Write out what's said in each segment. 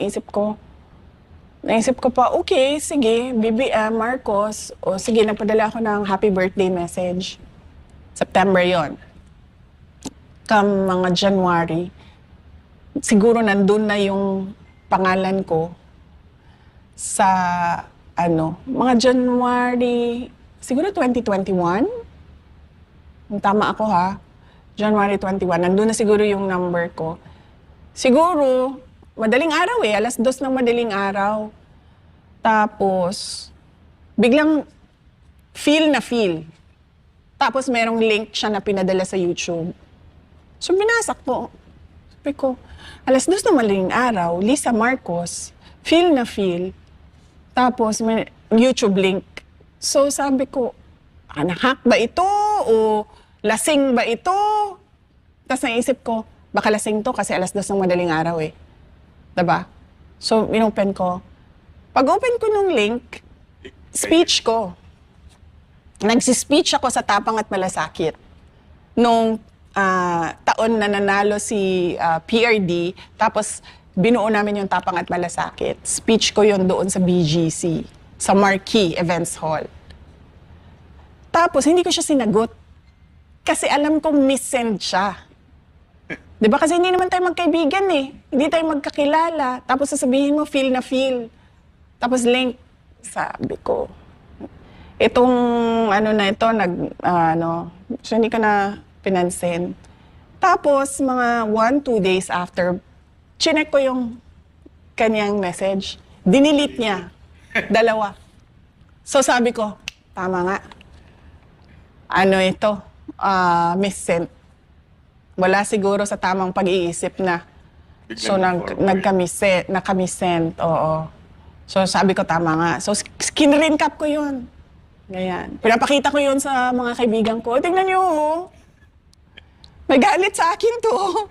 naisip ko pa, okay, sige, BBM, Marcos, o sige, nagpadala ako ng happy birthday message. September yon. Come mga January, siguro nandun na yung pangalan ko sa, mga January, siguro 2021. Tama ako ha. January 21, nandun na siguro yung number ko. Siguro, madaling araw alas 2 ng madaling araw. Tapos, biglang feel. Tapos merong link siya na pinadala sa YouTube. So, binasak ko. Sabi ko, alas 2 ng madaling araw, Lisa Marcos, feel. Tapos, may YouTube link. So, sabi ko, hack ba ito? O lasing ba ito? Tapos naisip ko, baka lasing to kasi alas 2 ng madaling araw eh. Diba? So, inopen ko. Pag-open ko nung link, speech ko. Nagsi-speech ako sa Tapang at Malasakit. Nung taon na nanalo si PRD, tapos binuo namin yung Tapang at Malasakit. Speech ko yon doon sa BGC, sa Marquee Events Hall. Tapos, hindi ko siya sinagot. Kasi alam kong missend siya. Diba? Kasi hindi naman tayo magkaibigan eh. Hindi tayo magkakilala. Tapos sasabihin mo, feel. Tapos link. Sabi ko, itong so hindi ko na pinansin. Tapos, mga 1-2 days after, chinek ko yung kanyang message. Dinilit niya. 2. So sabi ko, tama nga. Missent. Wala siguro sa tamang pag-iisip na. So, nakamisent. Oo. So, sabi ko, tama nga. So, skin-recap ko yun. Ganyan. Pinapakita ko yun sa mga kaibigan ko. Tingnan nyo, may galit sa akin to.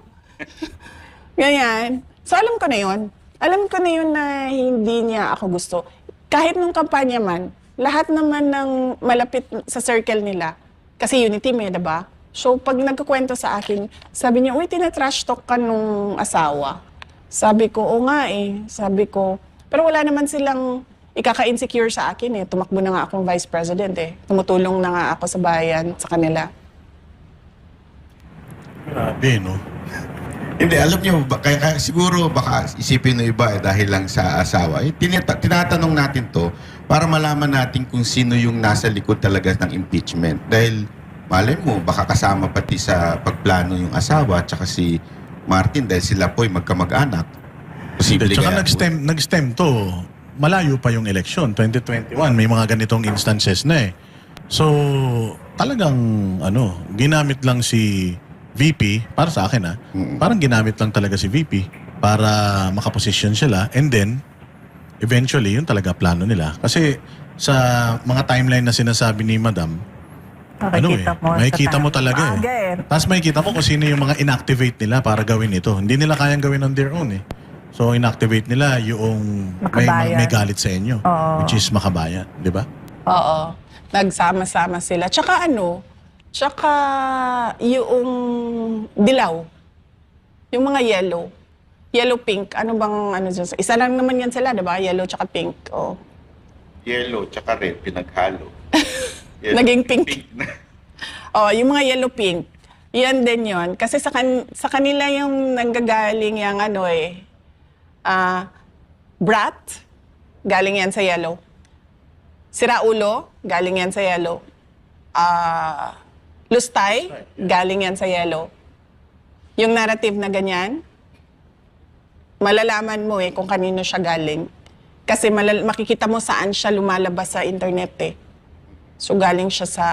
Ganyan. So, alam ko na yun. Alam ko na yun na hindi niya ako gusto. Kahit nung kampanya man, lahat naman ng malapit sa circle nila, kasi unity may, diba? So, pag nagkukwento sa akin, sabi niya, uy, tinatrash talk ka nung asawa. Sabi ko, oo nga eh. Sabi ko, pero wala naman silang ikaka-insecure sa akin eh. Tumakbo na nga akong vice president eh. Tumutulong na nga ako sa bayan, sa kanila. Grabe, no? Hindi, alam niyo, kaya siguro baka isipin ng iba dahil lang sa asawa. Tinatanong natin to para malaman natin kung sino yung nasa likod talaga ng impeachment. Dahil malay mo, baka kasama pati sa pagplano yung asawa at saka si Martin dahil sila po'y magkamag-anak. Posible Tsaka kaya nag-stem to. Malayo pa yung election, 2021. May mga ganitong instances na eh. So, talagang, ginamit lang si VP, para sa akin parang ginamit lang talaga si VP para makaposisyon sila and then eventually yun talaga plano nila. Kasi sa mga timeline na sinasabi ni Madam, makikita mo talaga Tapos makikita mo kung sino yung mga inactivate nila para gawin ito. Hindi nila kayang gawin on their own eh. So inactivate nila yung may galit sa inyo, which is Makabayan, di ba? Oo. Nagsama-sama sila. Tsaka yung dilaw. Yung mga yellow. Yellow-pink. Ano bang dyan? Isa lang naman yan sila, diba? Yellow tsaka pink. Oh. yellow tsaka red pinaghalo. Naging pink. Yung mga yellow-pink. Yan din yon. Kasi sa kanila yung nanggagaling yung brat, galing yan sa yellow. Siraulo, galing yan sa yellow. Lustay, galing yan sa yellow. Yung narrative na ganyan, malalaman mo kung kanino siya galing. Kasi makikita mo saan siya lumalabas sa internet eh. So galing siya sa...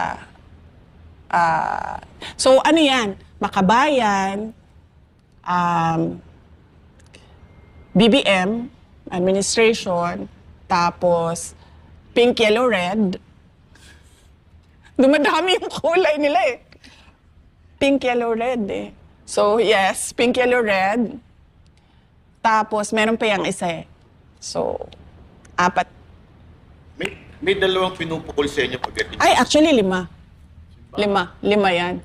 so ano yan? Makabayan, BBM, administration, tapos pink, yellow, red. Dumadami yung kulay nila eh. Pink, yellow, red eh. So yes, pink, yellow, red. Tapos meron pa yung isa eh. So, 4. May dalawang pinupukol sa inyo pagdating. Ay, actually 5. 5 yan.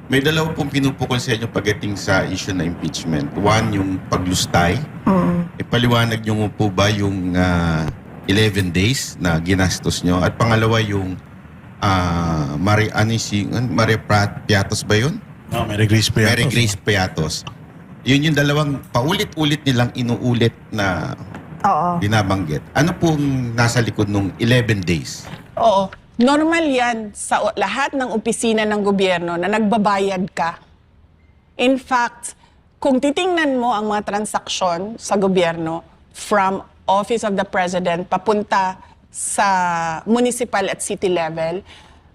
May dalawa pong pinupukol sa inyo pagdating sa issue na impeachment. One, yung paglustay. Ipaliwanag nyo po ba yung 11 days na ginastos nyo? At pangalawa, yung Maria Piatos ba yun? No, Mary Grace Piatos. Mary Grace Piatos. Yun yung dalawang paulit-ulit nilang inuulit na Oo. binabanggit. Ano pong nasa likod nung 11 days? Oo. Normal yan sa lahat ng opisina ng gobyerno na nagbabayad ka. In fact, kung titingnan mo ang mga transaksyon sa gobyerno from Office of the President papunta sa municipal at city level,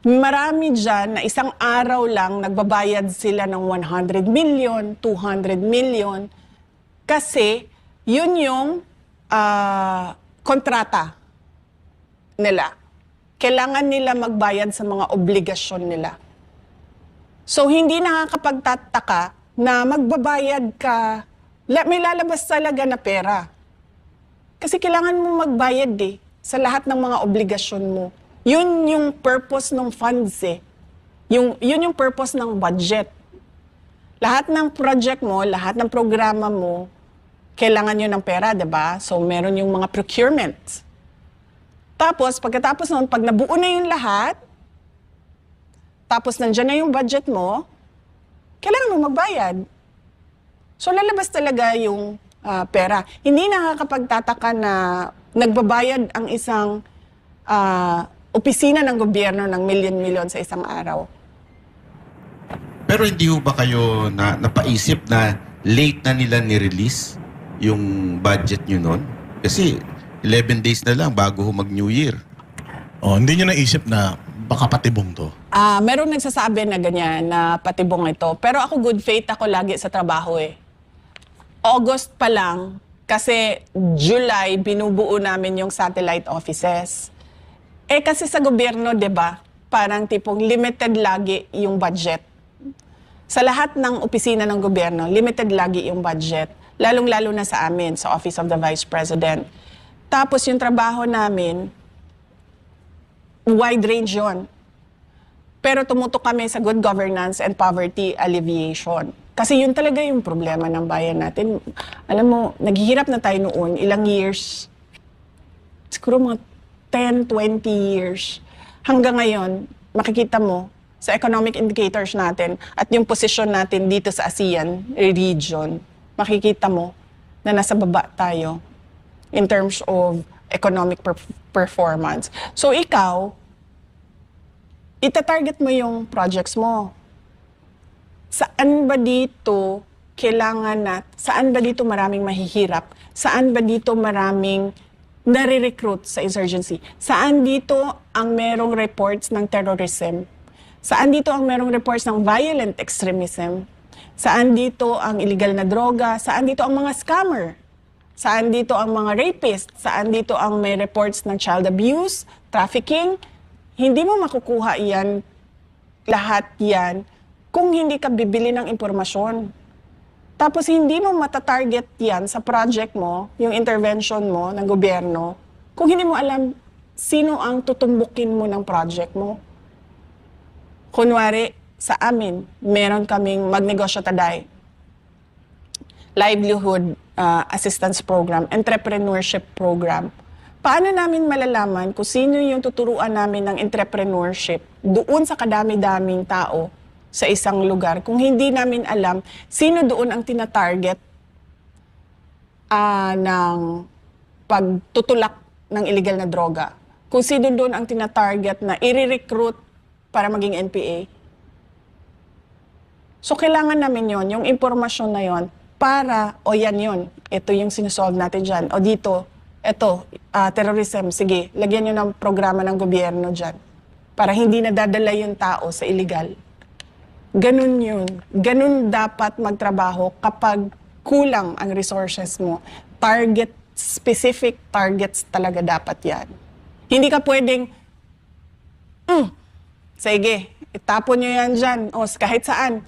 marami dyan na isang araw lang nagbabayad sila ng 100 million, 200 million, kasi yun yung kontrata nila. Kailangan nila magbayad sa mga obligasyon nila. So, hindi nakakapagtataka na magbabayad ka, may lalabas talaga na pera. Kasi kailangan mo magbayad sa lahat ng mga obligasyon mo. Yun yung purpose ng funds yun yung purpose ng budget. Lahat ng project mo, lahat ng programa mo, kailangan yun ng pera, diba? So, meron yung mga procurement. Tapos, pagkatapos noon, pag nabuo na yung lahat, tapos nandyan na yung budget mo, kailangan mo magbayad. So, lalabas talaga yung pera. Hindi nakakapagtataka na nagbabayad ang isang opisina ng gobyerno ng milyon-milyon sa isang araw. Pero hindi ho ba kayo napaisip na late na nila ni-release yung budget nyo nun? Kasi 11 days na lang bago mag-New Year. Oh, hindi nyo naisip na baka patibong to? Merong nagsasabi na ganyan, na patibong ito. Pero ako good faith ako lagi sa trabaho August pa lang, kasi July, binubuo namin yung satellite offices. Kasi sa gobyerno, di ba, parang tipong limited lagi yung budget. Sa lahat ng opisina ng gobyerno, limited lagi yung budget. Lalong-lalo na sa amin, sa Office of the Vice President. Tapos yung trabaho namin, wide range yun. Pero tumutok kami sa good governance and poverty alleviation. Kasi yun talaga yung problema ng bayan natin. Alam mo, naghihirap na tayo noon, ilang years, siguro mga 10, 20 years. Hanggang ngayon, makikita mo sa economic indicators natin at yung position natin dito sa ASEAN region, makikita mo na nasa baba tayo in terms of economic performance. So ikaw, itatarget mo yung projects mo. Saan ba dito saan ba dito maraming mahihirap? Saan ba dito maraming nare-recruit sa insurgency? Saan dito ang merong reports ng terrorism? Saan dito ang merong reports ng violent extremism? Saan dito ang illegal na droga? Saan dito ang mga scammer? Saan dito ang mga rapist? Saan dito ang may reports ng child abuse, trafficking? Hindi mo makukuha yan, lahat yan, kung hindi ka bibili ng impormasyon. Tapos hindi mo matatarget yan sa project mo, yung intervention mo ng gobyerno, kung hindi mo alam sino ang tutumbukin mo ng project mo. Kunwari, sa amin, meron kaming Magnegosyo Taday, livelihood assistance program, entrepreneurship program. Paano namin malalaman kung sino yung tuturuan namin ng entrepreneurship doon sa kadami-daming tao sa isang lugar kung hindi namin alam sino doon ang tinatarget ng pagtutulak ng illegal na droga? Kung sino doon ang tinatarget na i-recruit para maging NPA? So kailangan namin yon, yung impormasyon na yon para, yan yun, ito yung sinusolve natin dyan. O dito, ito, terrorism, sige, lagyan nyo ng programa ng gobyerno dyan para hindi nadadala yung tao sa illegal. Ganun yun. Ganun dapat magtrabaho kapag kulang ang resources mo. Specific targets talaga dapat yan. Hindi ka pwedeng, sige, itapon nyo yan dyan. O, kahit saan,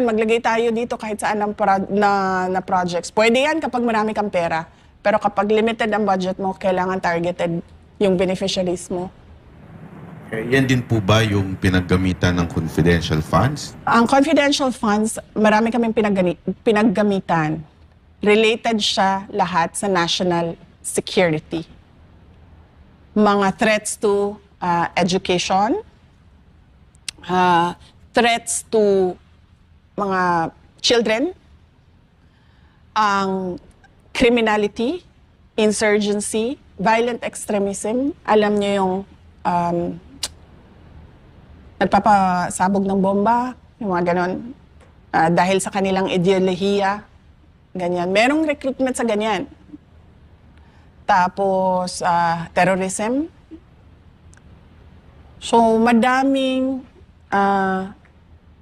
maglagay tayo dito kahit saan na projects. Pwede yan kapag marami kang pera. Pero kapag limited ang budget mo, kailangan targeted yung beneficiaries mo. Yan din po ba yung pinaggamitan ng confidential funds? Ang confidential funds, marami kaming pinaggamitan. Related siya lahat sa national security. Mga threats to education, threats to mga children, ang criminality, insurgency, violent extremism. Alam niyo yung nagpapasabog ng bomba, yung mga ganon. Dahil sa kanilang ideolohiya, ganyan. Merong recruitment sa ganyan. Tapos, terrorism. So, madaming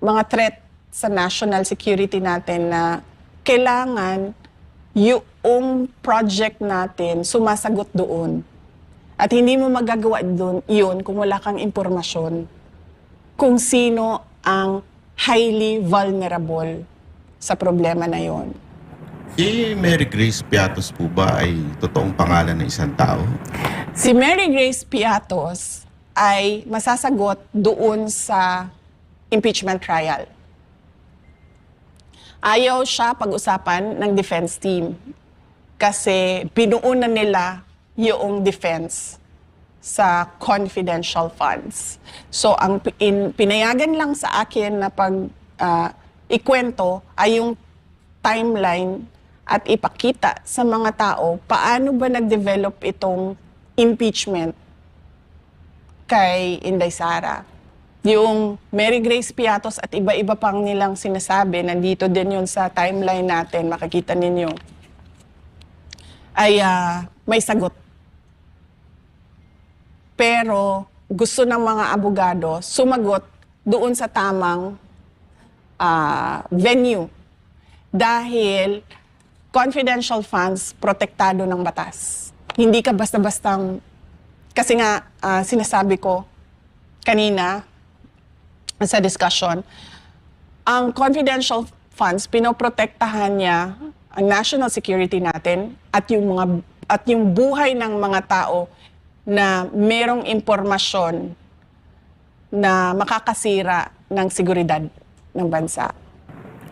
mga threat sa national security natin na kailangan yung project natin sumasagot doon. At hindi mo magagawa doon yun kung wala kang impormasyon kung sino ang highly vulnerable sa problema na yon. Si Mary Grace Piatos po ba ay totoong pangalan ng isang tao? Si Mary Grace Piatos ay masasagot doon sa impeachment trial. Ayaw siya pag-usapan ng defense team kasi pinuunan nila yung defense sa confidential funds. So, ang pinayagan lang sa akin na ikwento ay yung timeline at ipakita sa mga tao paano ba nag-develop itong impeachment kay Inday Sara. Yung Mary Grace Piatos at iba-iba pang nilang sinasabi, nandito din yun sa timeline natin, makikita ninyo, ay may sagot. Pero gusto ng mga abogado sumagot doon sa tamang venue. Dahil confidential funds protektado ng batas. Hindi ka basta-bastang, kasi nga sinasabi ko kanina sa discussion, ang confidential funds, pinoprotektahan niya ang national security natin at yung buhay ng mga tao na merong impormasyon na makakasira ng seguridad ng bansa.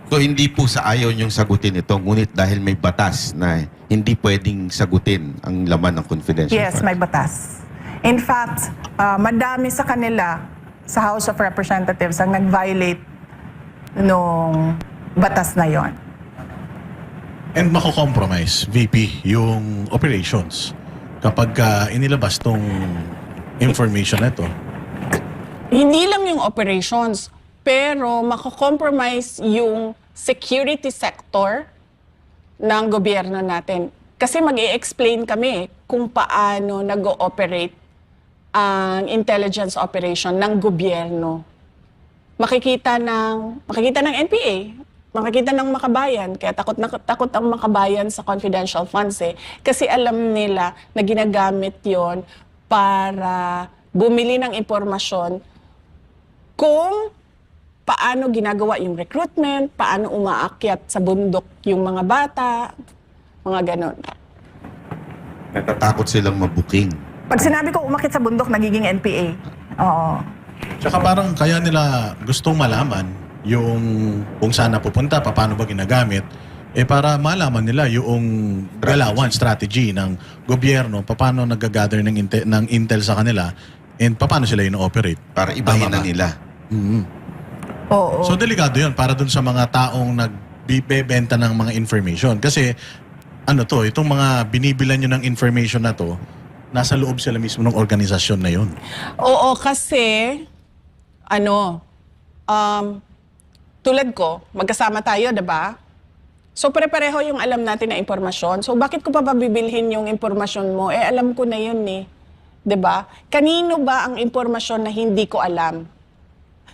So hindi po sa ayaw niyong sagutin ito, ngunit dahil may batas na hindi pwedeng sagutin ang laman ng confidential Yes, funds. may batas. In fact, madami sa kanila sa House of Representatives ang nag-violate nung batas na yon. And mako-compromise, VP, yung operations kapag inilabas tong information na ito. Hindi lang yung operations, pero mako-compromise yung security sector ng gobyerno natin. Kasi mag-i-explain kami kung paano nag-ooperate ang intelligence operation ng gobyerno. Makikita ng NPA, makikita ng makabayan, kaya takot ang makabayan sa confidential funds kasi alam nila na ginagamit yon para bumili ng impormasyon kung paano ginagawa yung recruitment, paano umaakyat sa bundok yung mga bata, mga ganon. Natatakot silang mabuking. Pag sinabi ko umakit sa bundok, nagiging NPA. Oo. Tsaka parang kaya nila gustong malaman yung kung saan napupunta, paano ba ginagamit, para malaman nila yung galawan, strategy ng gobyerno, paano nag-gather ng intel sa kanila, and paano sila ino-operate. Para ibahin Tama na ba? nila. Oo. So delikado yun para dun sa mga taong nagbibenta ng mga information. Kasi itong mga binibilan nyo ng information na to, nasa loob sila mismo ng organisasyon na yun. Oo, kasi, tulad ko, magkasama tayo, diba? So, pare-pareho yung alam natin na impormasyon. So, bakit ko pa bibilhin yung impormasyon mo? Alam ko na yun diba? Kanino ba ang impormasyon na hindi ko alam?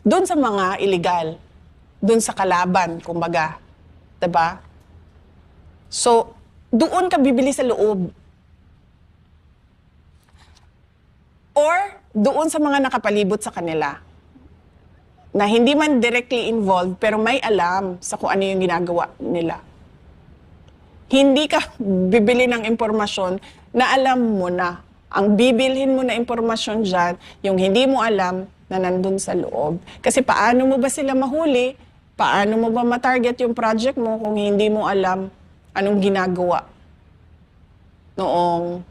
Doon sa mga illegal. Doon sa kalaban, kumbaga. Diba? So, doon ka bibili sa loob. Or doon sa mga nakapalibot sa kanila na hindi man directly involved pero may alam sa kung ano yung ginagawa nila. Hindi ka bibili ng impormasyon na alam mo na Ang bibilhin mo na impormasyon dyan, yung hindi mo alam na nandun sa loob. Kasi paano mo ba sila mahuli? Paano mo ba matarget yung project mo kung hindi mo alam anong ginagawa noong